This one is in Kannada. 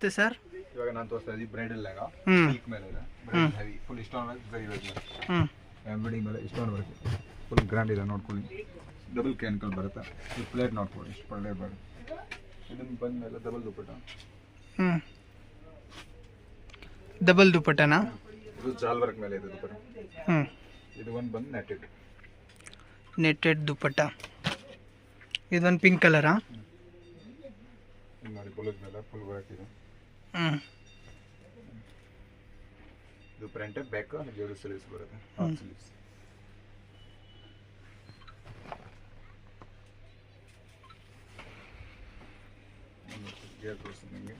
ಬರುತ್ತೆ ಸರ್? ಇವಾಗ ನಾನು ತೋರಿಸ್ತಾ ಇದ್ದೀವಿ ಬ್ರೈಡಲ್ ಲೆಹಂಗಾ ಸಿಲ್ಕ್ ಮೇಲೆ ಇದೆ, heavy full stone work very very embroidering ಮೇಲೆ ಸ್ಟೋನ್ ವರ್ಕ್ ಫುಲ್ ಗ್ರ್ಯಾಂಡ್ ಇದೆ. ನೋಡ್ಕೊಳ್ಳಿ, ಡಬಲ್ ಕ್ಯಾನ್ಕಲ್ ಬರುತ್ತೆ. ಈ ಪ್ಲೇಟ್ ನೋಡ್ಕೊಳ್ಳಿ ಎಷ್ಟು ಒಳ್ಳೆ ಬರುತ್ತೆ. ಇದನ್ನು ಬಂದ ಮೇಲೆ ಡಬಲ್ ದುಪ್ಪಟ್ಟ. ಡಬಲ್ ದುಪ್ಪಟ್ಟನಾ? ಇದು ಜಾಲ್ ವರ್ಕ್ ಮೇಲೆ ಇದೆ ದುಪ್ಪಟ್ಟ. ಇದು ಒಂದು ಬಂದು ನೆಟ್ಟೆಡ್ ದುಪ್ಪಟ್ಟ. ಇದೊಂದು ಪಿಂಕ್ ಕಲರಾ? ನೋಡಿ ಬ್ಲೌಸ್ ಮೇಲೆ ಫುಲ್ ವರ್ಕ್ ಇದೆ. ಇದು ಫ್ರಂಟ್ ಬ್ಯಾಕ್ ಜೋಡಿ ಸ್ಲೀವ್ಸ್ ಬರುತ್ತೆ, ಹಾಫ್ ಸ್ಲೀವ್ಸ್. ಗೇರ್ ತೋರಿಸ್ತೀನಿ ನಿಮಗೆ.